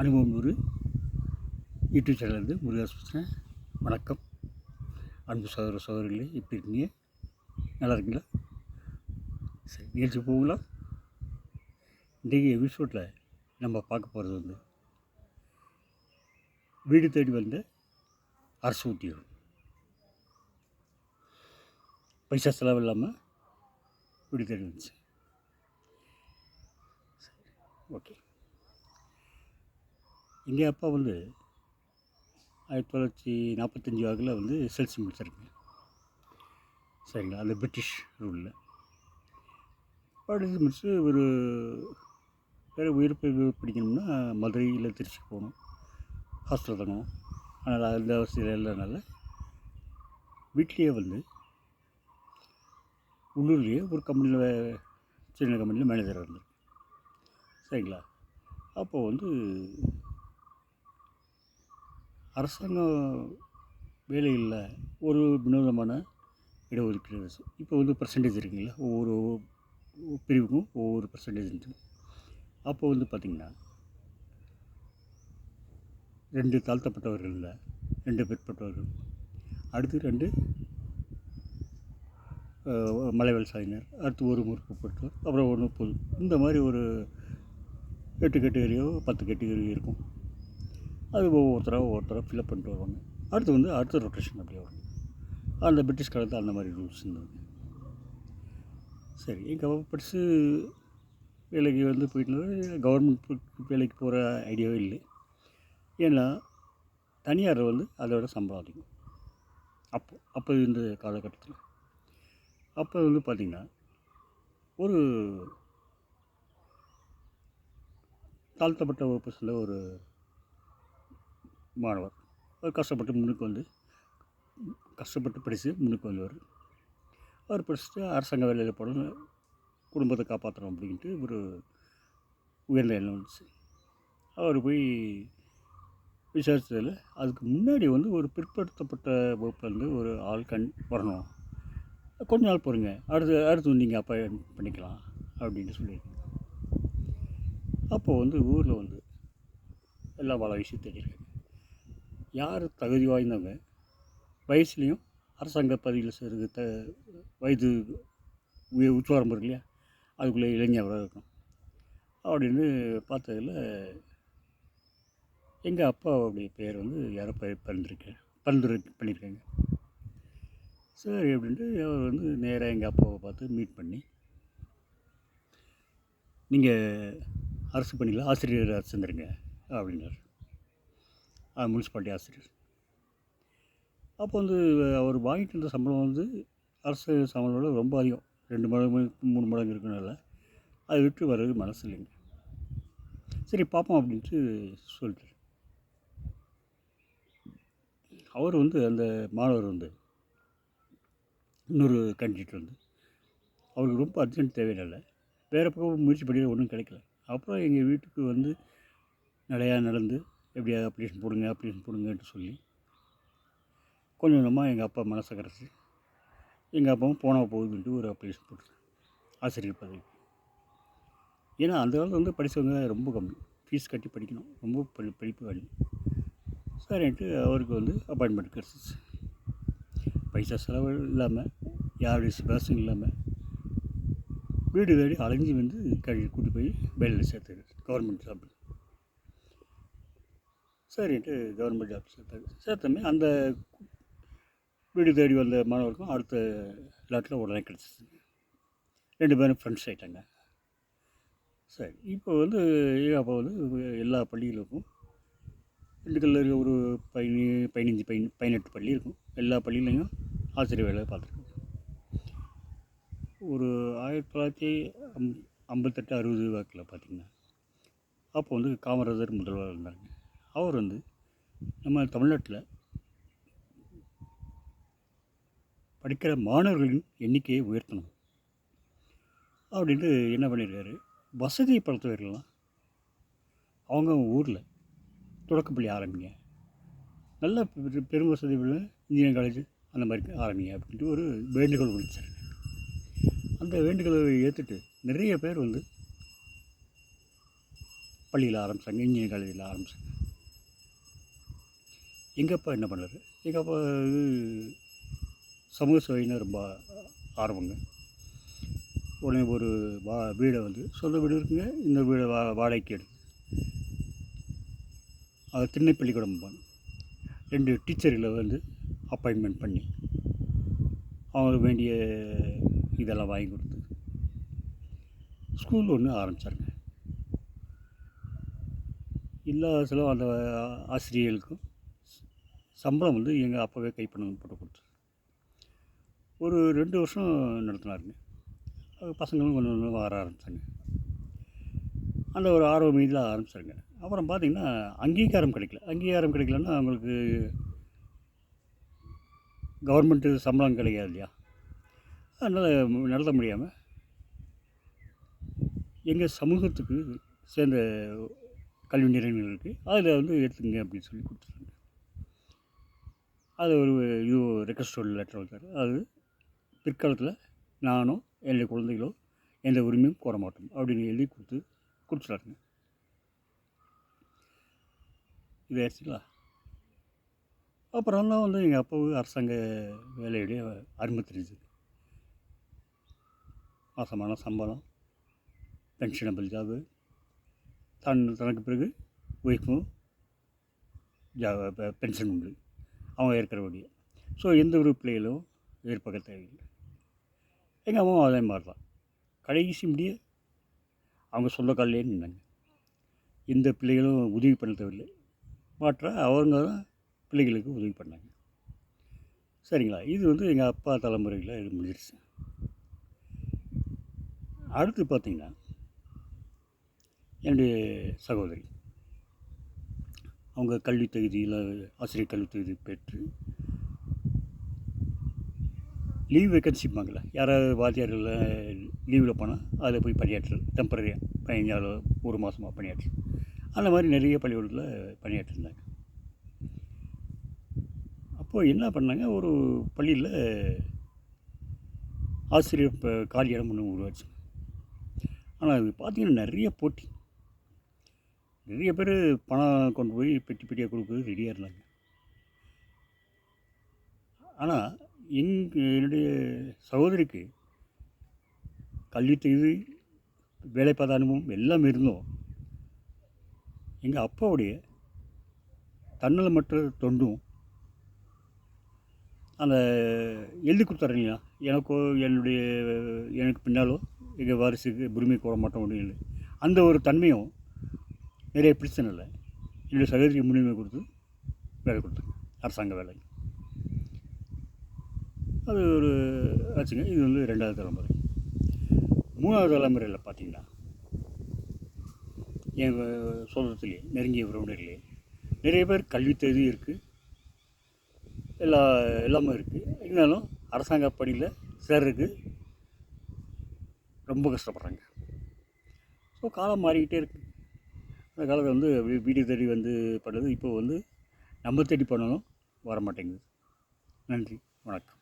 அனுபவம் ஒரு யூடியூப் சேனல்லேருந்து முருகாஸ் பேசுகிறேன். வணக்கம் அன்பு சகோதர சகோதரிகளே, எப்படி இருக்கீங்க? நல்லா இருக்கீங்களா? சரி, நிகழ்ச்சி போகங்களா? இன்றைக்கு எபிசோடில் நம்ம பார்க்க போகிறது வீடு தேடி வந்த அரசு உத்தியோகம். பைசா செலவு இல்லாமல் வீடு தேடி வந்துச்சு. ஓகே, எங்கள் அப்பா 1945 வாக்கில் எஸ்எல்சி முடிச்சிருக்கேன். சரிங்களா, அந்த பிரிட்டிஷ் ரூலில் படித்து முடிச்சு ஒரு வேறு உயிர் படிக்கணும்னா மதுரையில் திருச்சி போகணும், ஹாஸ்டலில் தங்கணும். அதனால் அந்த அவசியம் இல்லைனால வீட்லேயே உள்ளூர்லேயே ஒரு கம்பெனியில், சின்ன கம்பெனியில் மேனேஜராக இருந்தேன். சரிங்களா, அப்போது அரசாங்கம் வேலைகளில் ஒரு வினோதமான இடஒதுக்கீடு. இப்போ பர்சன்டேஜ் இருக்குங்களா, ஒவ்வொரு பிரிவுக்கும் ஒவ்வொரு பர்சன்டேஜ் இருக்குது. அப்போ பார்த்திங்கன்னா 2 தாழ்த்தப்பட்டவர்களில் 2 பிற்பட்டவர்கள், அடுத்து 2 மலைவாழ் சாதியினர், அடுத்து ஒரு முற்பட்டவர், அப்புறம் 1 பொது, இந்த மாதிரி ஒரு 8 கேட்டகரியோ 10 கேட்டகரியோ இருக்கும். அது ஒவ்வொருத்தராக ஃபில்அப் பண்ணிட்டு வருவாங்க. அடுத்த ரொட்டேஷன் அப்படியே வரும். அந்த பிரிட்டிஷ் காலத்தில் அந்த மாதிரி ரூல்ஸ் இருந்தது. சரி, எங்கள் அப்பா படித்து வேலைக்கு போயிட்டு கவர்மெண்ட் வேலைக்கு போகிற ஐடியாவே இல்லை. ஏன்னா தனியார் அதோட சம்பளம் அதிகம். அப்போ இந்த காலகட்டத்தில் அப்போ பார்த்திங்கன்னா ஒரு தாழ்த்தப்பட்ட வகுப்பு சேர்ந்த ஒரு மாணவர், அவர் கஷ்டப்பட்டு படித்து முன்னுக்கு வந்தவர். அவர் படிச்சுட்டு அரசாங்க வேலையில் போடணும், குடும்பத்தை காப்பாற்றணும் அப்படின்ட்டு ஒரு உயர்ந்த எண்ணம் வந்துச்சு. அவர் போய் விசாரித்ததில் அதுக்கு முன்னாடி ஒரு பிற்படுத்தப்பட்ட வகுப்புலேருந்து ஒரு ஆள் வரணும், கொஞ்ச நாள் போகிறீங்க, அடுத்து நீங்கள் அப்பாயின்ட் பண்ணிக்கலாம் அப்படின்ட்டு சொல்லியிருக்கீங்க. அப்போது ஊரில் எல்லாம் பல விஷயம் தெரிஞ்சிருக்காங்க. யார் தகுதி வாய்ந்தவங்க, வயசுலேயும் அரசாங்க பதவியில் சேர்ந்து வயது உச்சவரம்பு இருக்கு இல்லையா, அதுக்குள்ளே இளைஞராக இருக்கும் அப்படின்னு பார்த்ததில் எங்கள் அப்பாவுடைய பேர் யாரோ பரிந்துரை பண்ணியிருக்காங்க. சரி அப்படின்ட்டு அவர் நேராக எங்கள் அப்பாவை பார்த்து மீட் பண்ணி, நீங்கள் அரசு பணியில் ஆசிரியராக சேர்ந்துருங்க அப்படின்னார். முனிசிபாலிட்டி ஆசிரியர். அப்போ அவர் வாங்கிட்டு இருந்த சம்பளம் அரசு சம்பளம் ரொம்ப அதிகம், 2 மடங்கு 3 மடங்கு இருக்கனால அதை விட்டு வர்றது மனசு இல்லைங்க. சரி பார்ப்போம் அப்படின்ட்டு சொல்லிட்டு அவர் அந்த மாணவர் இன்னொரு கேண்டிடேட் அவருக்கு ரொம்ப அர்ஜென்ட் தேவையில்லை, வேறு பக்கம் முயற்சி பண்ணி ஒன்றும் கிடைக்கல. அப்புறம் எங்கள் வீட்டுக்கு நிறையா நடந்து எப்படியா அப்ளிகேஷன் போடுங்கன்ட்டு சொல்லி கொஞ்சம் கொஞ்சமாக எங்கள் அப்பா மனசை கரைச்சி எங்கள் அப்பாவும் போனால் போகுதுன்ட்டு ஒரு அப்ளிகேஷன் போட்டு ஆசிரியர் பதவி. ஏன்னா அந்த காலத்தில் படித்தவங்க ரொம்ப கம்மி, ஃபீஸ் கட்டி படிக்கணும், ரொம்ப படிப்பு வேணும். சரின்ட்டு அவருக்கு அப்பாயின்மெண்ட் கிடச்சிச்சு. பைசா செலவு இல்லாமல், யாருடைய சிபாரிசும் இல்லாமல் வீடு தேடி அலைஞ்சி கூட்டி போய் வேலையில் சேர்த்தாரு, கவர்மெண்ட் ஜாப். சரின்ட்டு கவர்மெண்ட் ஜாப் சேர்த்தமே அந்த வீடு தேடி வந்த மாணவருக்கும் அடுத்த லாட்டில் உடனே கிடச்சிச்சு. 2 பேரும் ஃப்ரெண்ட்ஸ் ஆகிட்டாங்க. சரி, இப்போ எங்கள் அப்பா எல்லா பள்ளிகளுக்கும் திண்டுக்கல்லில் இருக்க ஒரு 18 பள்ளி இருக்கும், எல்லா பள்ளியிலையும் ஆசிரியர் வேலை பார்த்துருக்கோம். ஒரு 1958 60 வாக்கில் பார்த்திங்கன்னா அப்போ காமராஜர் முதல்வராக இருந்தாங்க. அவர் நம்ம தமிழ்நாட்டில் படிக்கிற மாணவர்களின் எண்ணிக்கையை உயர்த்தணும் அப்படின்ட்டு என்ன பண்ணியிருக்காரு, வசதி படுத்தவர்கள்லாம் அவங்க ஊரில் தொடக்கப்பள்ளி ஆரம்பிங்க, நல்ல பெரும் வசதி உள்ள இன்ஜினியரிங் காலேஜ் அந்த மாதிரி ஆரம்பிங்க அப்படின்ட்டு ஒரு வேண்டுகோள் விடுச்சார். அந்த வேண்டுகோளை ஏற்றுட்டு நிறைய பேர் பள்ளியில் ஆரம்பித்தாங்க, இன்ஜினியரிங் காலேஜில் ஆரம்பித்தாங்க. எங்கள் அப்பா என்ன பண்ணார், எங்கள் அப்பா சமூக சேவைன்னு ரொம்ப ஆர்வங்க. உடனே ஒரு வீடை வந்து சொந்த வீடு இருக்குங்க, இன்னொரு வீடை வாடகைக்கு எடுத்து அது திண்ணை பள்ளிக்கூடம் 2 டீச்சர்களை வந்து அப்பாயின்மெண்ட் பண்ணி அவங்களுக்கு வேண்டிய இதெல்லாம் வாங்கி கொடுத்து ஸ்கூல் ஒன்று ஆரம்பித்தாருங்க. எல்லா செலவும் அந்த ஆசிரியர்களுக்கும் சம்பளம் வந்து எங்கள் அப்பாவே கைப்பணம் போட்டு கொடுத்தாரு. ஒரு 2 வருஷம் நடத்தினாருங்க. பசங்களும் கொஞ்சம் கொஞ்சம் வர ஆரம்பித்தாங்க. அந்த ஒரு ஆர்வம் இதில் ஆரம்பித்தாருங்க. அப்புறம் பார்த்திங்கன்னா அங்கீகாரம் கிடைக்கலன்னா அவங்களுக்கு கவர்மெண்ட்டு சம்பளம் கிடைக்காது இல்லையா, அதனால் நடத்த முடியாமல் எங்கள் சமூகத்துக்கு சேர்ந்த கல்வி நிறுவனங்களுக்கு அதில் வந்து எடுத்துங்க அப்படின்னு சொல்லி கொடுத்துருங்க. அது ஒரு ரெக்வஸ்ட் லெட்டர் வந்தார். அது பிற்காலத்தில் நானோ என்னுடைய குழந்தைகளோ எந்த உரிமையும் கோர மாட்டோம் அப்படின்னு எழுதி கொடுத்துட்டாருங்க. இது ஆச்சுங்களா. அப்புறம் தான் வந்து எங்கள் அப்பாவுக்கு அரசாங்க வேலையுடைய அருமை தெரிஞ்சுது. மாதமான சம்பளம், பென்ஷனபிள் ஜாபு, தனக்கு பிறகு ஒய்ஃபும் பென்ஷன் உண்டு அவங்க இருக்கிறபடியே. ஸோ எந்த ஒரு பிள்ளைகளும் எதிர்பார்க்க தேவையில்லை. எங்கள் அம்மாவும் அதே மாதிரி தான் கடைசி முடிய அவங்க சொந்த காலிலே நின்னாங்க. எந்த பிள்ளைகளும் உதவி பண்ண தேவையில்லை, மாற்ற அவங்க தான் பிள்ளைகளுக்கு உதவி பண்ணாங்க. சரிங்களா. இது வந்து எங்கள் அப்பா தலைமுறையில் இது முடிஞ்சிருச்சு. அடுத்து பார்த்திங்கன்னா என்னுடைய சகோதரி அவங்க கல்வி தகுதியில் ஆசிரியர் கல்வி தகுதி பெற்று லீவ் வேக்கன்சிப்பாங்கள்ல, யாராவது வாத்தியார்கள் லீவில் போனால் அதில் போய் பணியாற்றுறது டெம்பரரியாக 15 நாள் 1 மாதமாக பணியாற்று, அந்த மாதிரி நிறைய பள்ளிக்கூடத்தில் பணியாற்றிருந்தாங்க. அப்போது என்ன பண்ணாங்க, ஒரு பள்ளியில் ஆசிரியர் காலியிடம் ஒன்று உருவாச்சு. ஆனால் அது பார்த்திங்கன்னா நிறைய போட்டி, நிறைய பேர் பணம் கொண்டு போய் பெட்டியாக கொடுக்குறது ரெடியாக இருந்தாங்க. ஆனால் என்னுடைய சகோதரிக்கு கல்வி தகுதி, வேலை பார்த்த அனுபவம் எல்லாம் இருந்தோம். எங்கள் அப்பாவுடைய தன்னலமற்ற தொண்டும் அந்த எழுதி கொடுத்தாரு இல்லையா, எனக்கு பின்னாலோ எங்கள் வாரிசுக்கு உரிமை கோர மாட்டோம் அப்படின்னு அந்த ஒரு தன்மையும் நிறைய பிரச்சனை இல்லை. என்னுடைய சகோதரிக்கு முன்னுரிமை கொடுத்து வேலை கொடுத்தாங்க, அரசாங்க வேலை. அது ஒரு ஆச்சுங்க. இது வந்து 2வது தலைமுறை. 3வது தலைமுறையில் பார்த்திங்கன்னா எங்கள் சொந்தத்துலேயே நெருங்கிய உறவினர்களே நிறைய பேர் கல்வி தகுதி இருக்குது, எல்லாமே இருக்குது. இருந்தாலும் அரசாங்க பணியில் சேர்றதுக்கு ரொம்ப கஷ்டப்படுறாங்க. ஸோ காலம் மாறிக்கிட்டே இருக்குது. அந்த காலத்தில் வந்து வீடு தேடி வந்து பண்ணுறது இப்போ வந்து நம்ம தேடி பண்ணணும், வர மாட்டேங்குது. நன்றி, வணக்கம்.